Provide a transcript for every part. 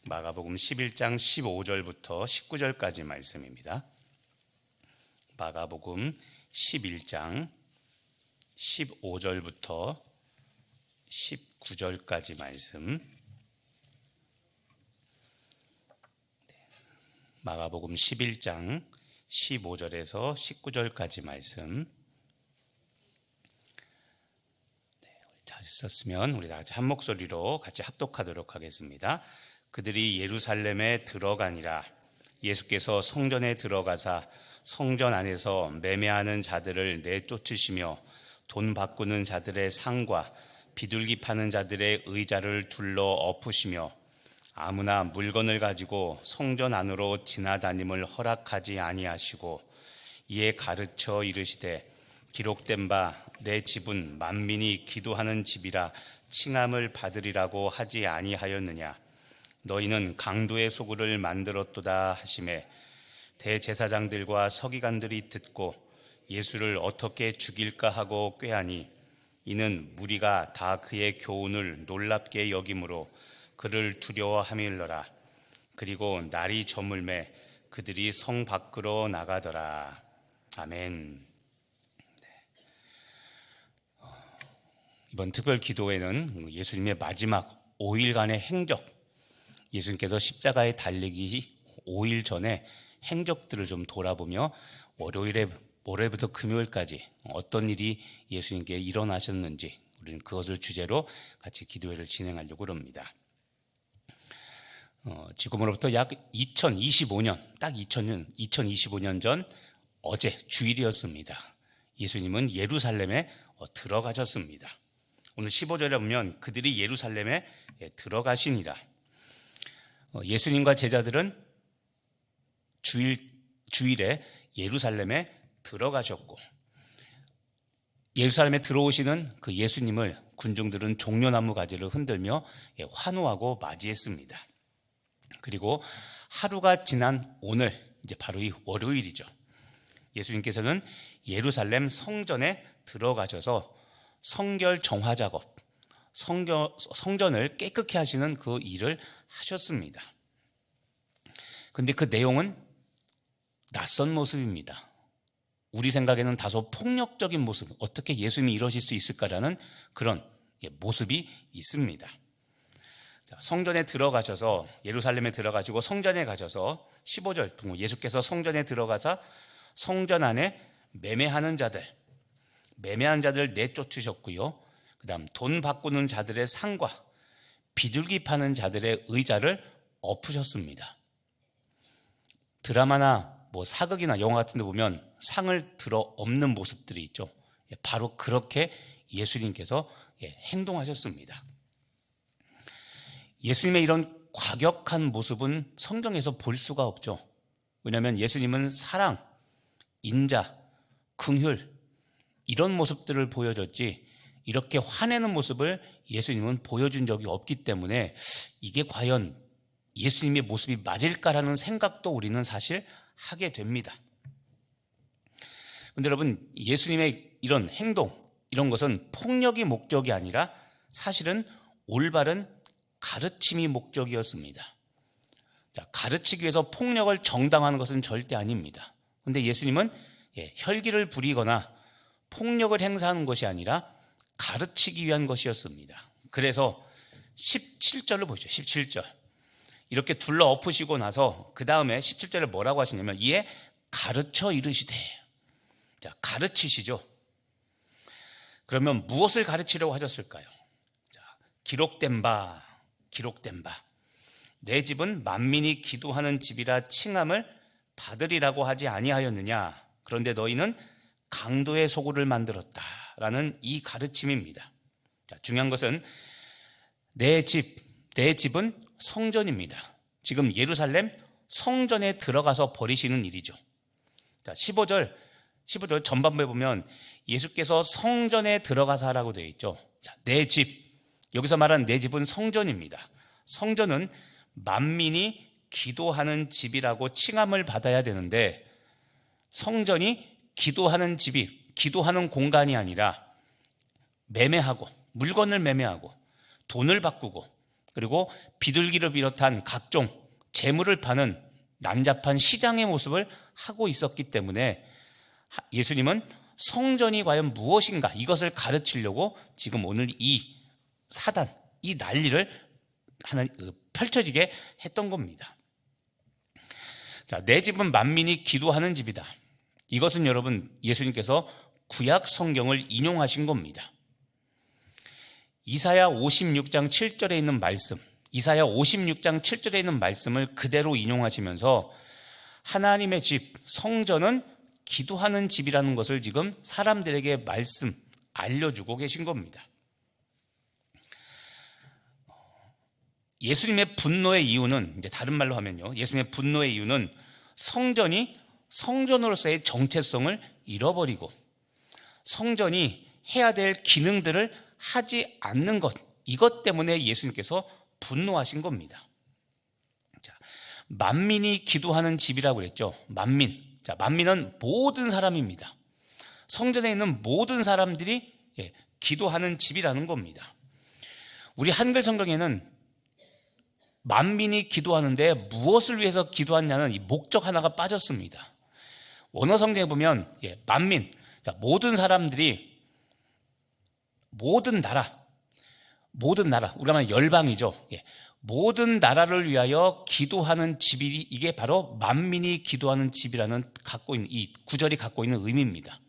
마가복음 11장 15절부터 19절까지 말씀입니다. 마가복음 11장 15절부터 19절까지 말씀. 마가복음 11장 15절에서 19절까지 말씀. 잘 썼으면 우리 다 같이 한 목소리로 같이 합독하도록 하겠습니다. 그들이 예루살렘에 들어가니라. 예수께서 성전에 들어가사 성전 안에서 매매하는 자들을 내쫓으시며 돈 바꾸는 자들의 상과 비둘기 파는 자들의 의자를 둘러 엎으시며 아무나 물건을 가지고 성전 안으로 지나다님을 허락하지 아니하시고 이에 가르쳐 이르시되 기록된 바 내 집은 만민이 기도하는 집이라 칭함을 받으리라고 하지 아니하였느냐. 너희는 강도의 소굴을 만들었도다 하시매 대제사장들과 서기관들이 듣고 예수를 어떻게 죽일까 하고 꾀하니 이는 무리가 다 그의 교훈을 놀랍게 여김으로 그를 두려워함일러라. 그리고 날이 저물매 그들이 성 밖으로 나가더라. 아멘. 이번 특별 기도회는 예수님의 마지막 5일간의 행적, 예수님께서 십자가에 달리기 5일 전에 행적들을 좀 돌아보며 월요일부터 금요일까지 어떤 일이 예수님께 일어나셨는지 우리는 그것을 주제로 같이 기도회를 진행하려고 합니다. 지금으로부터 약 2025년, 딱 2025년 전 어제 주일이었습니다. 예수님은 예루살렘에 들어가셨습니다. 오늘 15절에 보면 그들이 예루살렘에 들어가시니라. 예수님과 제자들은 주일에 예루살렘에 들어가셨고 예루살렘에 들어오시는 그 예수님을 군중들은 종려나무 가지를 흔들며 환호하고 맞이했습니다. 그리고 하루가 지난 오늘, 이제 바로 이 월요일이죠. 예수님께서는 예루살렘 성전에 들어가셔서 성결 정화 작업, 성전을 깨끗게 하시는 그 일을 하셨습니다. 그런데 그 내용은 낯선 모습입니다. 우리 생각에는 다소 폭력적인 모습, 어떻게 예수님이 이러실 수 있을까라는 그런 모습이 있습니다. 성전에 들어가셔서 예루살렘에 들어가시고 성전에 가셔서 15절 예수께서 성전에 들어가서 성전 안에 매매한 자들 내쫓으셨고요. 그 다음 돈 바꾸는 자들의 상과 비둘기 파는 자들의 의자를 엎으셨습니다. 드라마나 사극이나 영화 같은 데 보면 상을 들어 엎는 모습들이 있죠. 바로 그렇게 예수님께서 행동하셨습니다. 예수님의 이런 과격한 모습은 성경에서 볼 수가 없죠. 왜냐하면 예수님은 사랑, 인자, 긍휼 이런 모습들을 보여줬지 이렇게 화내는 모습을 예수님은 보여준 적이 없기 때문에 이게 과연 예수님의 모습이 맞을까라는 생각도 우리는 사실 하게 됩니다. 그런데 여러분, 예수님의 이런 행동, 이런 것은 폭력이 목적이 아니라 사실은 올바른 가르침이 목적이었습니다. 가르치기 위해서 폭력을 정당화하는 것은 절대 아닙니다. 그런데 예수님은 혈기를 부리거나 폭력을 행사하는 것이 아니라 가르치기 위한 것이었습니다. 그래서 17절을 보시죠. 17절. 이렇게 둘러 엎으시고 나서 그 다음에 17절에 뭐라고 하시냐면 이에 가르쳐 이르시되. 자, 가르치시죠. 그러면 무엇을 가르치려고 하셨을까요? 자, 기록된 바 내 집은 만민이 기도하는 집이라 칭함을 받으리라고 하지 아니하였느냐. 그런데 너희는 강도의 소굴을 만들었다라는 이 가르침입니다. 자, 중요한 것은 내 집은 성전입니다. 지금 예루살렘 성전에 들어가서 버리시는 일이죠. 자, 15절 전반부에 보면 예수께서 성전에 들어가서 하라고 되어 있죠. 자, 내 집, 여기서 말하는 내 집은 성전입니다. 성전은 만민이 기도하는 집이라고 칭함을 받아야 되는데 성전이 기도하는 집이 기도하는 공간이 아니라 매매하고 물건을 매매하고 돈을 바꾸고 그리고 비둘기를 비롯한 각종 재물을 파는 난잡한 시장의 모습을 하고 있었기 때문에 예수님은 성전이 과연 무엇인가 이것을 가르치려고 지금 오늘 이 사단, 이 난리를 펼쳐지게 했던 겁니다. 자, 내 집은 만민이 기도하는 집이다. 이것은 여러분 예수님께서 구약 성경을 인용하신 겁니다. 이사야 56장 7절에 있는 말씀, 이사야 56장 7절에 있는 말씀을 그대로 인용하시면서 하나님의 집, 성전은 기도하는 집이라는 것을 지금 사람들에게 알려주고 계신 겁니다. 예수님의 분노의 이유는, 이제 다른 말로 하면요, 예수님의 분노의 이유는 성전이 성전으로서의 정체성을 잃어버리고 성전이 해야 될 기능들을 하지 않는 것, 이것 때문에 예수님께서 분노하신 겁니다. 자, 만민이 기도하는 집이라고 그랬죠. 만민. 자, 만민은 모든 사람입니다. 성전에 있는 모든 사람들이 기도하는 집이라는 겁니다. 우리 한글 성경에는 만민이 기도하는데 무엇을 위해서 기도하냐는 이 목적 하나가 빠졌습니다. 원어 성경에 보면 만민, 자, 모든 사람들이 모든 나라, 우리가 말하는 열방이죠. 모든 나라를 위하여 기도하는 집이, 이게 바로 만민이 기도하는 집이라는 갖고 있는 이 구절이 갖고 있는 의미입니다.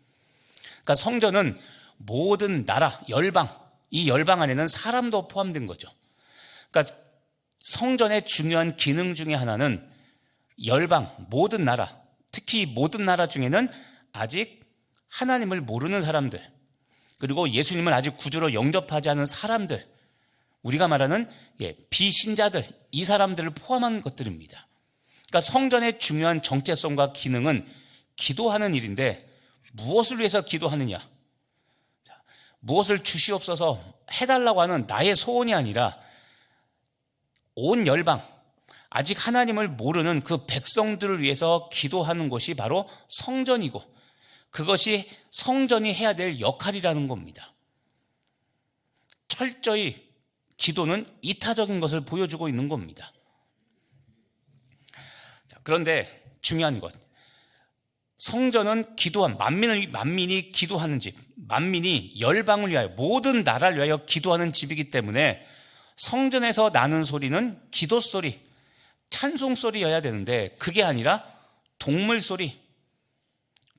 그러니까 성전은 모든 나라, 열방, 이 열방 안에는 사람도 포함된 거죠. 그러니까 성전의 중요한 기능 중에 하나는 열방, 모든 나라, 특히 모든 나라 중에는 아직 하나님을 모르는 사람들, 그리고 예수님을 아직 구주로 영접하지 않은 사람들, 우리가 말하는 비신자들, 이 사람들을 포함한 것들입니다. 그러니까 성전의 중요한 정체성과 기능은 기도하는 일인데 무엇을 위해서 기도하느냐? 무엇을 주시옵소서 해달라고 하는 나의 소원이 아니라 온 열방, 아직 하나님을 모르는 그 백성들을 위해서 기도하는 것이 바로 성전이고 그것이 성전이 해야 될 역할이라는 겁니다. 철저히 기도는 이타적인 것을 보여주고 있는 겁니다. 그런데 중요한 것, 성전은 기도한 만민이 기도하는 집, 만민이 열방을 위하여 모든 나라를 위하여 기도하는 집이기 때문에 성전에서 나는 소리는 기도 소리, 찬송 소리여야 되는데 그게 아니라 동물 소리,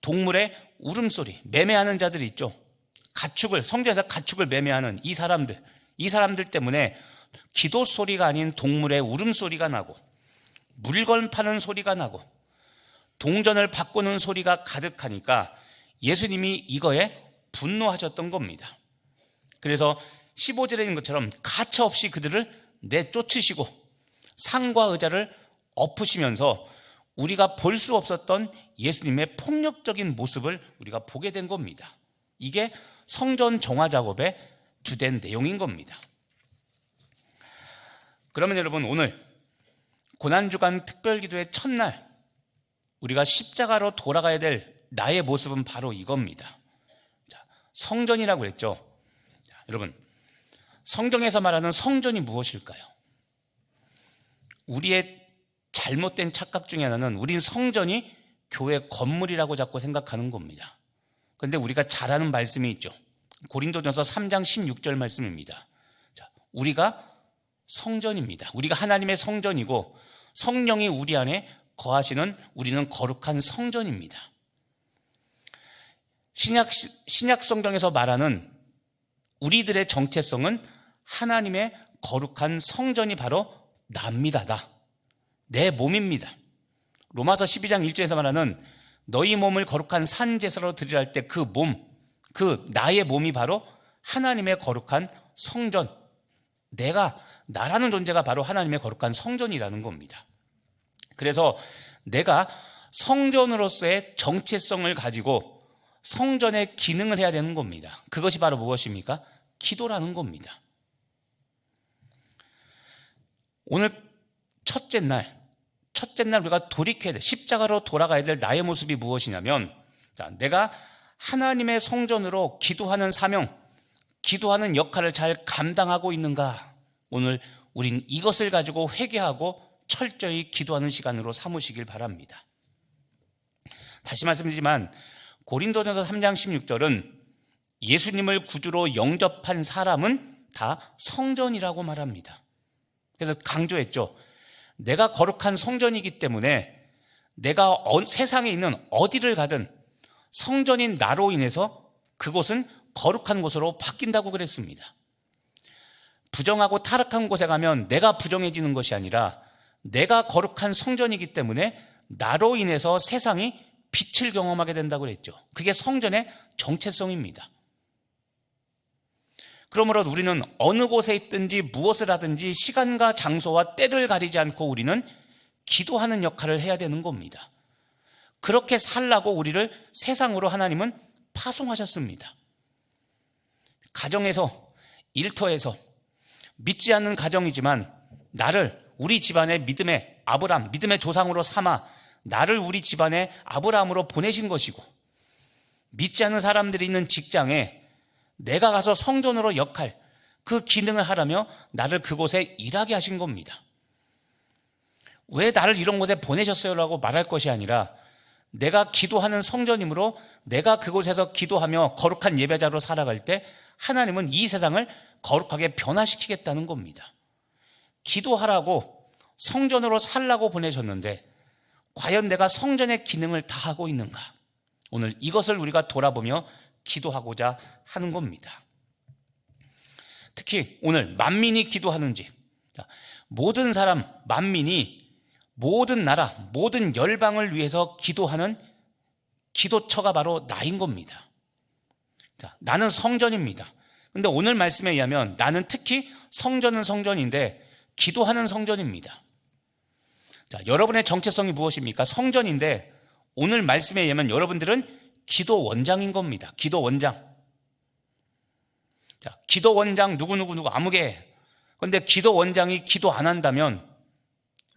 동물의 울음소리, 매매하는 자들이 있죠. 성전에서 가축을 매매하는 이 사람들 때문에 기도 소리가 아닌 동물의 울음소리가 나고 물건 파는 소리가 나고 동전을 바꾸는 소리가 가득하니까 예수님이 이거에 분노하셨던 겁니다. 그래서 15절에 있는 것처럼 가차없이 그들을 내쫓으시고 상과 의자를 엎으시면서 우리가 볼 수 없었던 예수님의 폭력적인 모습을 우리가 보게 된 겁니다. 이게 성전 정화 작업의 주된 내용인 겁니다. 그러면 여러분, 오늘 고난주간 특별기도의 첫날 우리가 십자가로 돌아가야 될 나의 모습은 바로 이겁니다. 성전이라고 그랬죠. 여러분, 성경에서 말하는 성전이 무엇일까요? 우리의 잘못된 착각 중에 하나는 우린 성전이 교회 건물이라고 자꾸 생각하는 겁니다. 그런데 우리가 잘 아는 말씀이 있죠. 고린도전서 3장 16절 말씀입니다. 우리가 성전입니다. 우리가 하나님의 성전이고 성령이 우리 안에 거하시는 우리는 거룩한 성전입니다. 신약 성경에서 말하는 우리들의 정체성은 하나님의 거룩한 성전이 바로 납니다. 내 몸입니다. 로마서 12장 1절에서 말하는 너희 몸을 거룩한 산 제사로 드리라 할 때 그 나의 몸이 바로 하나님의 거룩한 성전, 나라는 존재가 바로 하나님의 거룩한 성전이라는 겁니다. 그래서 내가 성전으로서의 정체성을 가지고 성전의 기능을 해야 되는 겁니다. 그것이 바로 무엇입니까? 기도라는 겁니다. 오늘 첫째 날 우리가 돌이켜야 돼. 십자가로 돌아가야 될 나의 모습이 무엇이냐면, 내가 하나님의 성전으로 기도하는 사명, 기도하는 역할을 잘 감당하고 있는가? 오늘 우린 이것을 가지고 회개하고 철저히 기도하는 시간으로 삼으시길 바랍니다. 다시 말씀드리지만 고린도전서 3장 16절은 예수님을 구주로 영접한 사람은 다 성전이라고 말합니다. 그래서 강조했죠. 내가 거룩한 성전이기 때문에 내가 세상에 있는 어디를 가든 성전인 나로 인해서 그곳은 거룩한 곳으로 바뀐다고 그랬습니다. 부정하고 타락한 곳에 가면 내가 부정해지는 것이 아니라 내가 거룩한 성전이기 때문에 나로 인해서 세상이 빛을 경험하게 된다고 그랬죠. 그게 성전의 정체성입니다. 그러므로 우리는 어느 곳에 있든지 무엇을 하든지 시간과 장소와 때를 가리지 않고 우리는 기도하는 역할을 해야 되는 겁니다. 그렇게 살라고 우리를 세상으로 하나님은 파송하셨습니다. 가정에서, 일터에서 믿지 않는 가정이지만 나를 우리 집안의 믿음의 아브라함, 믿음의 조상으로 삼아 나를 우리 집안의 아브라함으로 보내신 것이고, 믿지 않는 사람들이 있는 직장에 내가 가서 성전으로 역할, 그 기능을 하라며 나를 그곳에 일하게 하신 겁니다. 왜 나를 이런 곳에 보내셨어요? 라고 말할 것이 아니라 내가 기도하는 성전이므로 내가 그곳에서 기도하며 거룩한 예배자로 살아갈 때 하나님은 이 세상을 거룩하게 변화시키겠다는 겁니다. 기도하라고 성전으로 살라고 보내셨는데 과연 내가 성전의 기능을 다하고 있는가? 오늘 이것을 우리가 돌아보며 기도하고자 하는 겁니다. 특히 오늘 만민이 기도하는지, 모든 사람, 만민이 모든 나라, 모든 열방을 위해서 기도하는 기도처가 바로 나인 겁니다. 자, 나는 성전입니다. 근데 오늘 말씀에 의하면 나는 특히 성전은 성전인데 기도하는 성전입니다. 자, 여러분의 정체성이 무엇입니까? 성전인데 오늘 말씀에 의하면 여러분들은 기도 원장인 겁니다. 기도 원장. 자, 기도 원장 누구 아무개. 그런데 기도 원장이 기도 안 한다면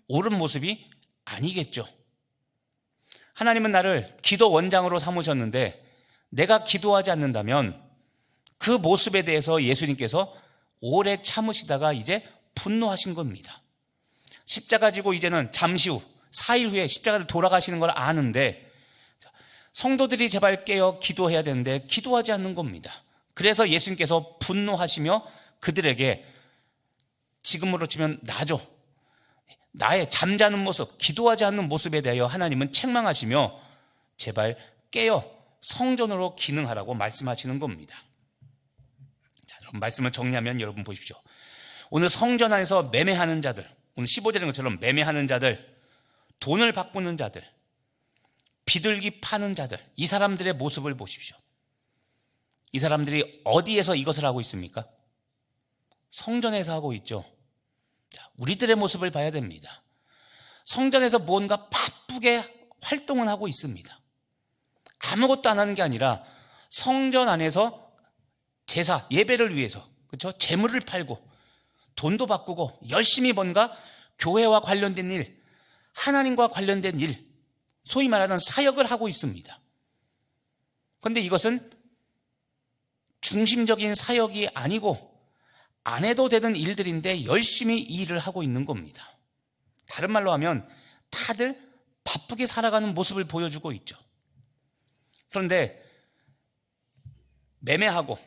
옳은 모습이 아니겠죠. 하나님은 나를 기도 원장으로 삼으셨는데 내가 기도하지 않는다면 그 모습에 대해서 예수님께서 오래 참으시다가 이제 분노하신 겁니다. 십자가 지고 이제는 잠시 후 4일 후에 십자가를 돌아가시는 걸 아는데 성도들이 제발 깨어 기도해야 되는데 기도하지 않는 겁니다. 그래서 예수님께서 분노하시며 그들에게 지금으로 치면 나죠. 나의 잠자는 모습, 기도하지 않는 모습에 대하여 하나님은 책망하시며 제발 깨어 성전으로 기능하라고 말씀하시는 겁니다. 자, 여러분 말씀을 정리하면 여러분 보십시오. 오늘 성전 안에서 매매하는 자들, 오늘 15절인 것처럼 매매하는 자들, 돈을 바꾸는 자들, 비둘기 파는 자들, 이 사람들의 모습을 보십시오. 이 사람들이 어디에서 이것을 하고 있습니까? 성전에서 하고 있죠. 자, 우리들의 모습을 봐야 됩니다. 성전에서 무언가 바쁘게 활동을 하고 있습니다. 아무것도 안 하는 게 아니라 성전 안에서 제사, 예배를 위해서, 그렇죠? 재물을 팔고 돈도 바꾸고 열심히 뭔가 교회와 관련된 일, 하나님과 관련된 일, 소위 말하는 사역을 하고 있습니다. 그런데 이것은 중심적인 사역이 아니고 안 해도 되는 일들인데 열심히 이 일을 하고 있는 겁니다. 다른 말로 하면 다들 바쁘게 살아가는 모습을 보여주고 있죠. 그런데 매매하고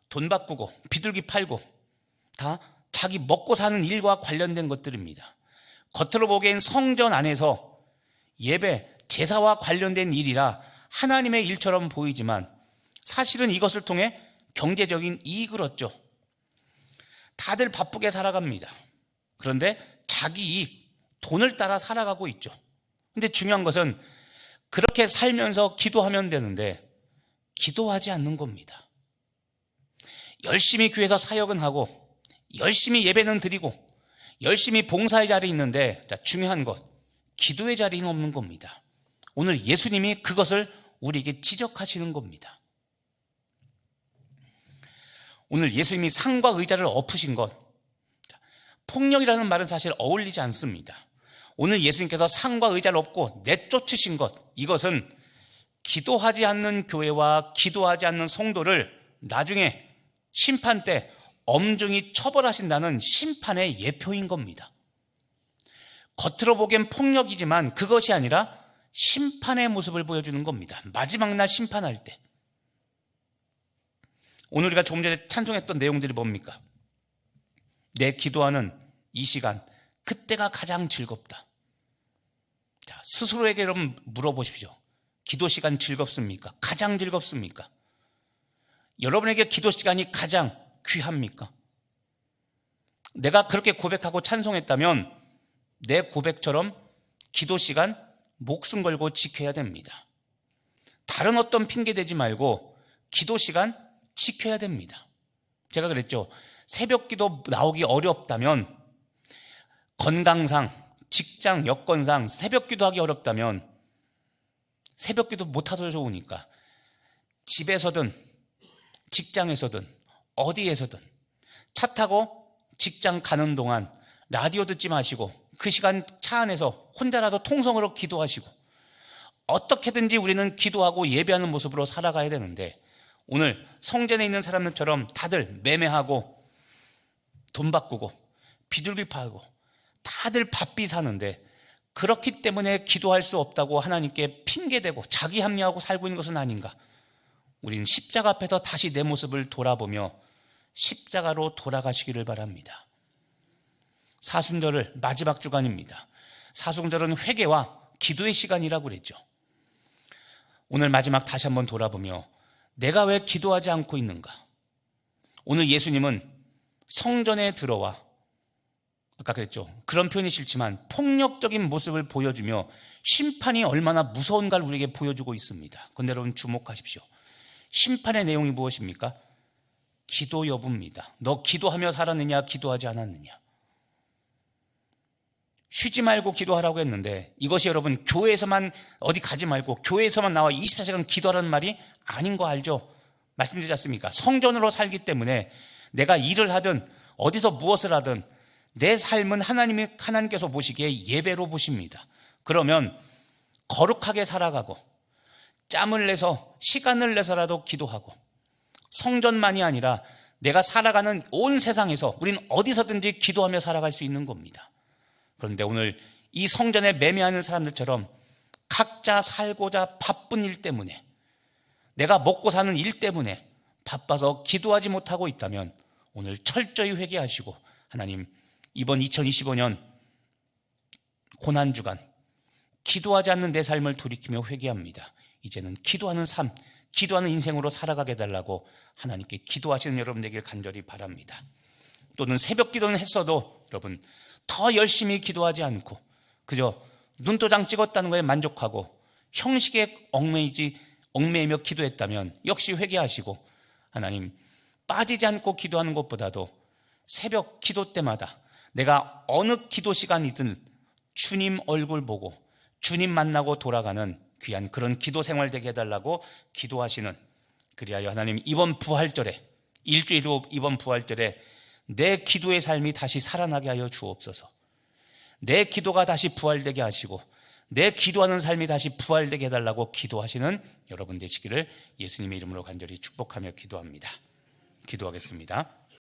돈 바꾸고 비둘기 팔고 다 자기 먹고 사는 일과 관련된 것들입니다. 겉으로 보기엔 성전 안에서 예배, 제사와 관련된 일이라 하나님의 일처럼 보이지만 사실은 이것을 통해 경제적인 이익을 얻죠. 다들 바쁘게 살아갑니다. 그런데 자기 이익, 돈을 따라 살아가고 있죠. 근데 중요한 것은 그렇게 살면서 기도하면 되는데 기도하지 않는 겁니다. 열심히 교회에서 사역은 하고 열심히 예배는 드리고 열심히 봉사의 자리에 있는데 중요한 것, 기도의 자리는 없는 겁니다. 오늘 예수님이 그것을 우리에게 지적하시는 겁니다. 오늘 예수님이 상과 의자를 엎으신 것, 폭력이라는 말은 사실 어울리지 않습니다. 오늘 예수님께서 상과 의자를 엎고 내쫓으신 것, 이것은 기도하지 않는 교회와 기도하지 않는 성도를 나중에 심판 때 엄중히 처벌하신다는 심판의 예표인 겁니다. 겉으로 보기엔 폭력이지만 그것이 아니라 심판의 모습을 보여주는 겁니다. 마지막 날 심판할 때. 오늘 우리가 조금 전에 찬송했던 내용들이 뭡니까? 내 기도하는 이 시간, 그때가 가장 즐겁다. 자, 스스로에게 여러분 물어보십시오. 기도 시간 즐겁습니까? 가장 즐겁습니까? 여러분에게 기도 시간이 가장 귀합니까? 내가 그렇게 고백하고 찬송했다면 내 고백처럼 기도 시간 목숨 걸고 지켜야 됩니다. 다른 어떤 핑계 대지 말고 기도 시간 지켜야 됩니다. 제가 그랬죠. 새벽 기도 나오기 어렵다면, 건강상, 직장 여건상 새벽 기도하기 어렵다면, 새벽 기도 못하셔도 좋으니까 집에서든 직장에서든 어디에서든 차 타고 직장 가는 동안 라디오 듣지 마시고 그 시간 차 안에서 혼자라도 통성으로 기도하시고, 어떻게든지 우리는 기도하고 예배하는 모습으로 살아가야 되는데, 오늘 성전에 있는 사람들처럼 다들 매매하고 돈 바꾸고 비둘기 파고 다들 바삐 사는데, 그렇기 때문에 기도할 수 없다고 하나님께 핑계대고 자기 합리하고 살고 있는 것은 아닌가? 우리는 십자가 앞에서 다시 내 모습을 돌아보며 십자가로 돌아가시기를 바랍니다. 사순절을 마지막 주간입니다. 사순절은 회개와 기도의 시간이라고 그랬죠. 오늘 마지막 다시 한번 돌아보며 내가 왜 기도하지 않고 있는가? 오늘 예수님은 성전에 들어와, 아까 그랬죠, 그런 표현이 싫지만 폭력적인 모습을 보여주며 심판이 얼마나 무서운가를 우리에게 보여주고 있습니다. 그런데 여러분 주목하십시오. 심판의 내용이 무엇입니까? 기도 여부입니다. 너 기도하며 살았느냐, 기도하지 않았느냐. 쉬지 말고 기도하라고 했는데, 이것이 여러분 교회에서만, 어디 가지 말고 교회에서만 나와 24시간 기도하라는 말이 아닌 거 알죠? 말씀드리지 않습니까? 성전으로 살기 때문에 내가 일을 하든 어디서 무엇을 하든 내 삶은 하나님께서 보시기에 예배로 보십니다. 그러면 거룩하게 살아가고 짬을 내서 시간을 내서라도 기도하고, 성전만이 아니라 내가 살아가는 온 세상에서 우린 어디서든지 기도하며 살아갈 수 있는 겁니다. 그런데 오늘 이 성전에 매매하는 사람들처럼 각자 살고자 바쁜 일 때문에, 내가 먹고 사는 일 때문에 바빠서 기도하지 못하고 있다면 오늘 철저히 회개하시고, 하나님 이번 2025년 고난주간 기도하지 않는 내 삶을 돌이키며 회개합니다. 이제는 기도하는 삶, 기도하는 인생으로 살아가게 해달라고 하나님께 기도하시는 여러분 되길 간절히 바랍니다. 또는 새벽 기도는 했어도 여러분 더 열심히 기도하지 않고 그저 눈도장 찍었다는 거에 만족하고 형식에 얽매이며 기도했다면 역시 회개하시고, 하나님 빠지지 않고 기도하는 것보다도 새벽 기도 때마다 내가 어느 기도 시간이든 주님 얼굴 보고 주님 만나고 돌아가는 귀한 그런 기도 생활 되게 해달라고 기도하시는, 그리하여 하나님 이번 부활절에, 일주일 후 이번 부활절에 내 기도의 삶이 다시 살아나게 하여 주옵소서. 내 기도가 다시 부활되게 하시고 내 기도하는 삶이 다시 부활되게 해달라고 기도하시는 여러분 되시기를 예수님의 이름으로 간절히 축복하며 기도합니다. 기도하겠습니다.